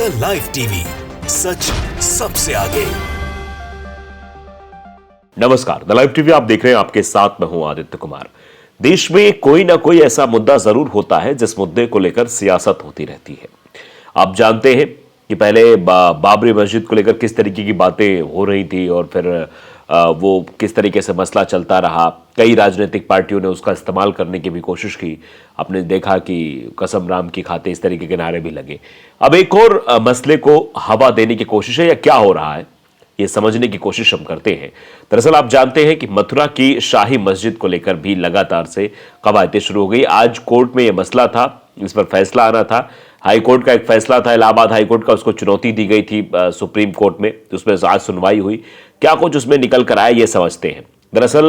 The live TV, सच सबसे आगे। नमस्कार, द लाइव टीवी आप देख रहे हैं। आपके साथ मैं हूं आदित्य कुमार। देश में कोई ना कोई ऐसा मुद्दा जरूर होता है जिस मुद्दे को लेकर सियासत होती रहती है। आप जानते हैं कि पहले बाबरी मस्जिद को लेकर किस तरीके की बातें हो रही थी और फिर वो किस तरीके से मसला चलता रहा। कई राजनीतिक पार्टियों ने उसका इस्तेमाल करने की भी कोशिश की। आपने देखा कि कसम राम की खाते इस तरीके के नारे भी लगे। अब एक और मसले को हवा देने की कोशिश है या क्या हो रहा है, ये समझने की कोशिश हम करते हैं। दरअसल आप जानते हैं कि मथुरा की शाही मस्जिद को लेकर भी लगातार से कवायदें शुरू हो गई। आज कोर्ट में यह मसला था, इस पर फैसला आना था। हाई कोर्ट का एक फैसला था, इलाहाबाद हाई कोर्ट का, उसको चुनौती दी गई थी सुप्रीम कोर्ट में, उसमें आज सुनवाई हुई। क्या कुछ उसमें निकल कर आया ये समझते हैं। दरअसल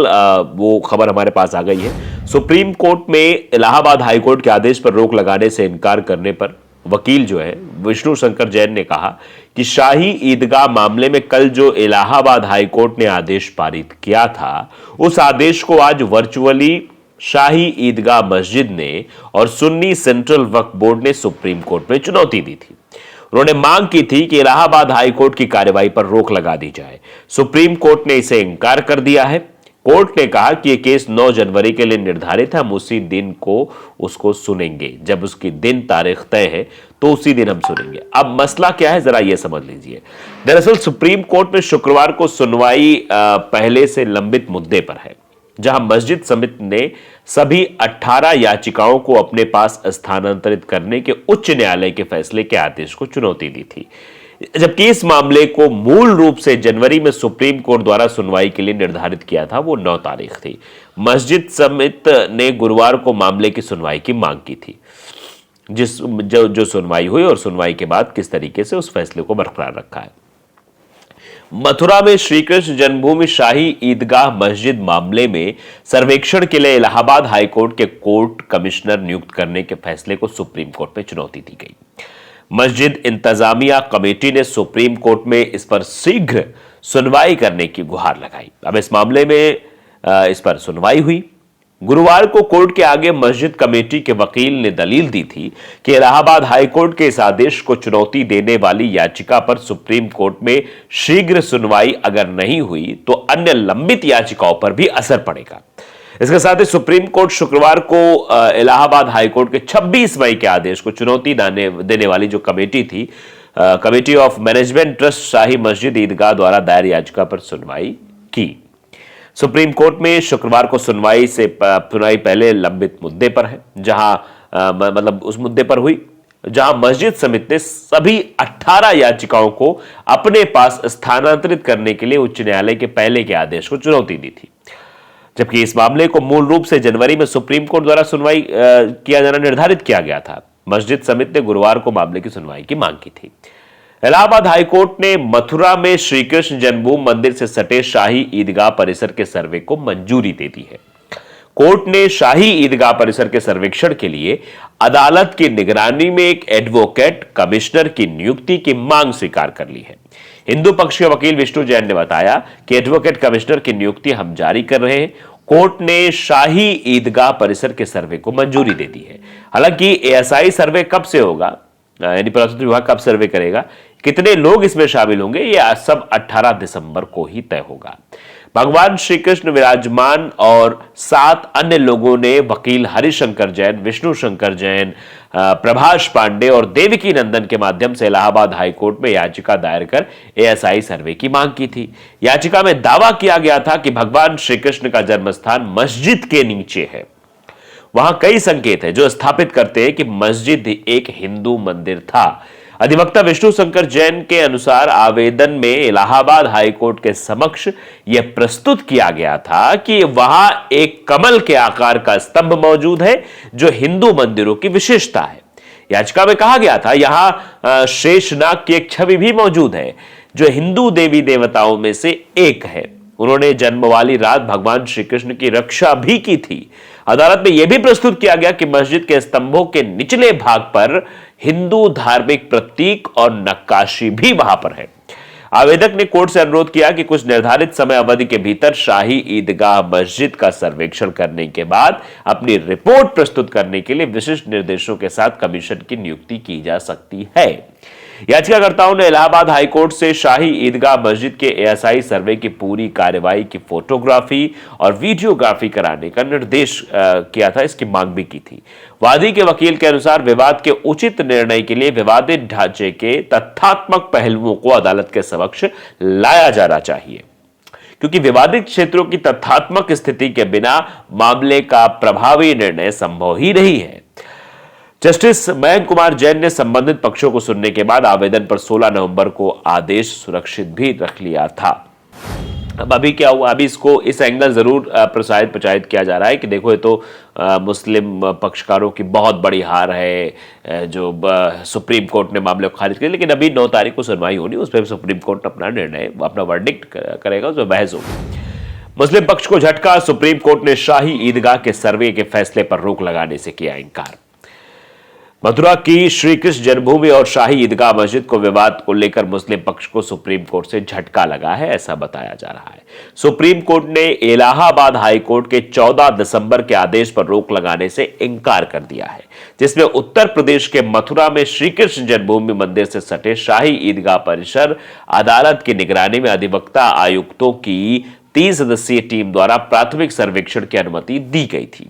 वो खबर हमारे पास आ गई है। सुप्रीम कोर्ट में इलाहाबाद हाई कोर्ट के आदेश पर रोक लगाने से इनकार करने पर वकील जो है विष्णु शंकर जैन ने कहा कि शाही ईदगाह मामले में कल जो इलाहाबाद हाई कोर्ट ने आदेश पारित किया था, उस आदेश को आज वर्चुअली शाही ईदगाह मस्जिद ने और सुन्नी सेंट्रल वक्फ बोर्ड ने सुप्रीम कोर्ट में चुनौती दी थी। उन्होंने मांग की थी कि इलाहाबाद हाई कोर्ट की कार्रवाई पर रोक लगा दी जाए। सुप्रीम कोर्ट ने इसे इनकार कर दिया है। कोर्ट ने कहा कि यह केस 9 जनवरी के लिए निर्धारित है, हम उसी दिन को उसको सुनेंगे। जब उसकी दिन तारीख तय है तो उसी दिन हम सुनेंगे। अब मसला क्या है जरा यह समझ लीजिए। दरअसल सुप्रीम कोर्ट में शुक्रवार को सुनवाई पहले से लंबित मुद्दे पर है, जहां मस्जिद समिति ने सभी 18 याचिकाओं को अपने पास स्थानांतरित करने के उच्च न्यायालय के फैसले के आदेश को चुनौती दी थी, जबकि इस मामले को मूल रूप से जनवरी में सुप्रीम कोर्ट द्वारा सुनवाई के लिए निर्धारित किया था, वो 9 तारीख थी। मस्जिद समिति ने गुरुवार को मामले की सुनवाई की मांग की थी, जो सुनवाई हुई और सुनवाई के बाद किस तरीके से उस फैसले को बरकरार रखा है। मथुरा में श्रीकृष्ण जन्मभूमि शाही ईदगाह मस्जिद मामले में सर्वेक्षण के लिए इलाहाबाद हाईकोर्ट के कोर्ट कमिश्नर नियुक्त करने के फैसले को सुप्रीम कोर्ट में चुनौती दी गई। मस्जिद इंतजामिया कमेटी ने सुप्रीम कोर्ट में इस पर शीघ्र सुनवाई करने की गुहार लगाई। अब इस मामले में इस पर सुनवाई हुई। गुरुवार को कोर्ट के आगे मस्जिद कमेटी के वकील ने दलील दी थी कि इलाहाबाद हाईकोर्ट के इस आदेश को चुनौती देने वाली याचिका पर सुप्रीम कोर्ट में शीघ्र सुनवाई अगर नहीं हुई तो अन्य लंबित याचिकाओं पर भी असर पड़ेगा। इसके साथ ही सुप्रीम कोर्ट शुक्रवार को इलाहाबाद हाईकोर्ट के 26 मई के आदेश को चुनौती देने वाली जो कमेटी थी, कमेटी ऑफ मैनेजमेंट ट्रस्ट शाही मस्जिद ईदगाह द्वारा दायर याचिका पर सुनवाई की। सुप्रीम कोर्ट में शुक्रवार को सुनवाई पहले लंबित मुद्दे पर है, जहां मतलब उस मुद्दे पर हुई जहां मस्जिद समिति ने सभी 18 याचिकाओं को अपने पास स्थानांतरित करने के लिए उच्च न्यायालय के पहले के आदेश को चुनौती दी थी, जबकि इस मामले को मूल रूप से जनवरी में सुप्रीम कोर्ट द्वारा सुनवाई किया जाना निर्धारित किया गया था। मस्जिद समिति ने गुरुवार को मामले की सुनवाई की मांग की थी। इलाहाबाद हाईकोर्ट ने मथुरा में श्रीकृष्ण जन्मभूमि मंदिर से सटे शाही ईदगाह परिसर के सर्वे को मंजूरी दे दी है। कोर्ट ने शाही ईदगाह परिसर के सर्वेक्षण के लिए अदालत की निगरानी में एक एडवोकेट कमिश्नर की नियुक्ति की मांग स्वीकार कर ली है। हिंदू पक्ष के वकील विष्णु जैन ने बताया कि एडवोकेट कमिश्नर की नियुक्ति हम जारी कर रहे हैं। कोर्ट ने शाही ईदगाह परिसर के सर्वे को मंजूरी दे दी है। हालांकि एएसआई सर्वे कब से होगा, यानी पुरातत्व विभाग कब सर्वे करेगा, कितने लोग इसमें शामिल होंगे, यह सब 18 दिसंबर को ही तय होगा। भगवान श्री कृष्ण विराजमान और 7 अन्य लोगों ने वकील हरिशंकर जैन, विष्णु शंकर जैन, प्रभाष पांडे और देवकी नंदन के माध्यम से इलाहाबाद हाईकोर्ट में याचिका दायर कर एएसआई सर्वे की मांग की थी। याचिका में दावा किया गया था कि भगवान श्री कृष्ण का जन्मस्थान मस्जिद के नीचे है। वहां कई संकेत है जो स्थापित करते हैं कि मस्जिद एक हिंदू मंदिर था। अधिवक्ता विष्णु शंकर जैन के अनुसार आवेदन में इलाहाबाद हाईकोर्ट के समक्ष यह प्रस्तुत किया गया था कि वहां एक कमल के आकार का स्तंभ मौजूद है जो हिंदू मंदिरों की विशेषता है। याचिका में कहा गया था यहां शेषनाग की एक छवि भी मौजूद है जो हिंदू देवी देवताओं में से एक है। उन्होंने जन्म वाली रात भगवान श्री कृष्ण की रक्षा भी की थी। अदालत में यह भी प्रस्तुत किया गया कि मस्जिद के स्तंभों के निचले भाग पर हिंदू धार्मिक प्रतीक और नक्काशी भी वहां पर है। आवेदक ने कोर्ट से अनुरोध किया कि कुछ निर्धारित समय अवधि के भीतर शाही ईदगाह मस्जिद का सर्वेक्षण करने के बाद अपनी रिपोर्ट प्रस्तुत करने के लिए विशिष्ट निर्देशों के साथ कमीशन की नियुक्ति की जा सकती है। याचिकाकर्ताओं ने इलाहाबाद हाईकोर्ट से शाही ईदगाह मस्जिद के एएसआई सर्वे की पूरी कार्रवाई की फोटोग्राफी और वीडियोग्राफी कराने का निर्देश किया था, इसकी मांग भी की थी। वादी के वकील के अनुसार विवाद के उचित निर्णय के लिए विवादित ढांचे के तथ्यात्मक पहलुओं को अदालत के समक्ष लाया जाना चाहिए, क्योंकि विवादित क्षेत्रों की तथ्यात्मक स्थिति के बिना मामले का प्रभावी निर्णय संभव ही नहीं है। जस्टिस मयंक कुमार जैन ने संबंधित पक्षों को सुनने के बाद आवेदन पर 16 नवंबर को आदेश सुरक्षित भी रख लिया था। अब अभी क्या हुआ, अभी इसको इस एंगल जरूर प्रचारित किया जा रहा है कि देखो ये तो मुस्लिम पक्षकारों की बहुत बड़ी हार है, जो सुप्रीम कोर्ट ने मामले को खारिज किया, लेकिन अभी 9 तारीख को सुनवाई होनी, उस पर सुप्रीम कोर्ट अपना निर्णय, अपना वर्डिक्ट करेगा, उसमें बहस होगी। मुस्लिम पक्ष को झटका, सुप्रीम कोर्ट ने शाही ईदगाह के सर्वे के फैसले पर रोक लगाने से किया इंकार। मथुरा की श्री कृष्ण जन्मभूमि और शाही ईदगाह मस्जिद को विवाद को लेकर मुस्लिम पक्ष को सुप्रीम कोर्ट से झटका लगा है, ऐसा बताया जा रहा है। सुप्रीम कोर्ट ने इलाहाबाद हाई कोर्ट के 14 दिसंबर के आदेश पर रोक लगाने से इंकार कर दिया है, जिसमें उत्तर प्रदेश के मथुरा में श्री कृष्ण जन्मभूमि मंदिर से सटे शाही ईदगाह परिसर अदालत की निगरानी में अधिवक्ता आयुक्तों की 3 सदस्यीय टीम द्वारा प्राथमिक सर्वेक्षण की अनुमति दी गई थी।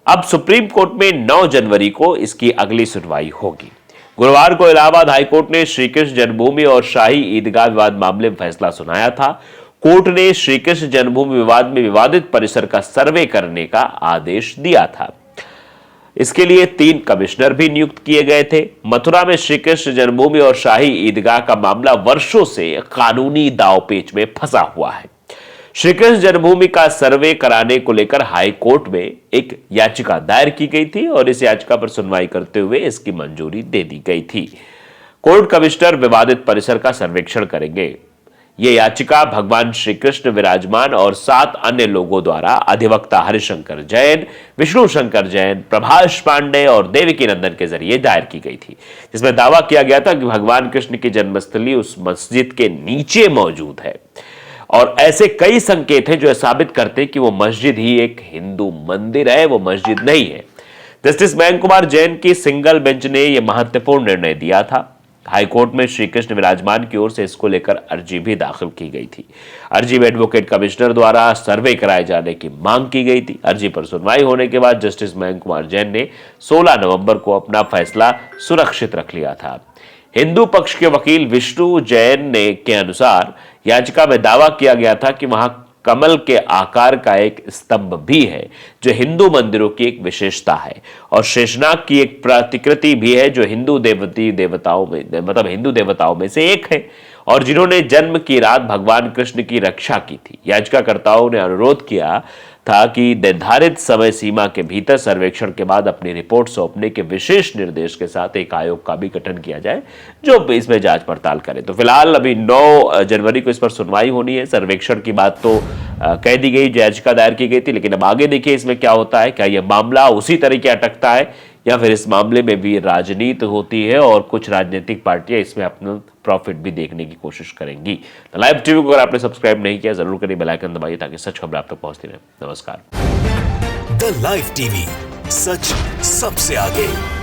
अब सुप्रीम कोर्ट में 9 जनवरी को इसकी अगली सुनवाई होगी। गुरुवार को इलाहाबाद हाईकोर्ट ने श्री कृष्ण जन्मभूमि और शाही ईदगाह विवाद मामले में फैसला सुनाया था। कोर्ट ने श्री कृष्ण जन्मभूमि विवाद में विवादित परिसर का सर्वे करने का आदेश दिया था। इसके लिए 3 कमिश्नर भी नियुक्त किए गए थे। मथुरा में श्री कृष्ण जन्मभूमि और शाही ईदगाह का मामला वर्षों से कानूनी दांवपेच में फंसा हुआ है। श्री कृष्ण जन्मभूमि का सर्वे कराने को लेकर हाई कोर्ट में एक याचिका दायर की गई थी और इस याचिका पर सुनवाई करते हुए इसकी मंजूरी दे दी गई थी। कोर्ट कमिश्नर विवादित परिसर का सर्वेक्षण करेंगे। यह याचिका भगवान श्री कृष्ण विराजमान और 7 अन्य लोगों द्वारा अधिवक्ता हरिशंकर जैन, विष्णु शंकर जैन, प्रभाष पांडे और देवकी नंदन के जरिए दायर की गई थी, जिसमें दावा किया गया था कि भगवान कृष्ण की जन्मस्थली उस मस्जिद के नीचे मौजूद है और ऐसे कई संकेत हैं जो साबित करते हैं कि वो मस्जिद ही एक हिंदू मंदिर है, वो मस्जिद नहीं है। जस्टिस मयंक कुमार जैन की सिंगल बेंच ने यह महत्वपूर्ण निर्णय दिया था। हाईकोर्ट में श्री कृष्ण विराजमान की ओर से इसको लेकर अर्जी भी दाखिल की गई थी। अर्जी में एडवोकेट कमिश्नर द्वारा सर्वे कराए जाने की मांग की गई थी। अर्जी पर सुनवाई होने के बाद जस्टिस मयंक कुमार जैन ने 16 नवंबर को अपना फैसला सुरक्षित रख लिया था। हिंदू पक्ष के वकील विष्णु जैन के अनुसार याचिका में दावा किया गया था कि वहां कमल के आकार का एक स्तंभ भी है, जो हिंदू मंदिरों की एक विशेषता है, और शेषनाग की एक प्रतिकृति भी है जो हिंदू देवताओं में से एक है और जिन्होंने जन्म की रात भगवान कृष्ण की रक्षा की थी। याचिकाकर्ताओं ने अनुरोध किया था कि निर्धारित समय सीमा के भीतर सर्वेक्षण के बाद अपनी रिपोर्ट सौंपने के विशेष निर्देश के साथ एक आयोग का भी गठन किया जाए जो इसमें जांच पड़ताल करे। तो फिलहाल अभी 9 जनवरी को इस पर सुनवाई होनी है। सर्वेक्षण की बात तो कह दी गई, याचिका दायर की गई थी, लेकिन अब आगे देखिए इसमें क्या होता है। क्या यह मामला उसी तरीके अटकता है या फिर इस मामले में भी राजनीति होती है और कुछ राजनीतिक पार्टियां इसमें अपना प्रॉफिट भी देखने की कोशिश करेंगी। लाइव टीवी को अगर आपने सब्सक्राइब नहीं किया जरूर करिए, बेल आइकन दबाइए ताकि सच खबर आप तक पहुंचती रहे। नमस्कार। द लाइव टीवी, सच सबसे आगे।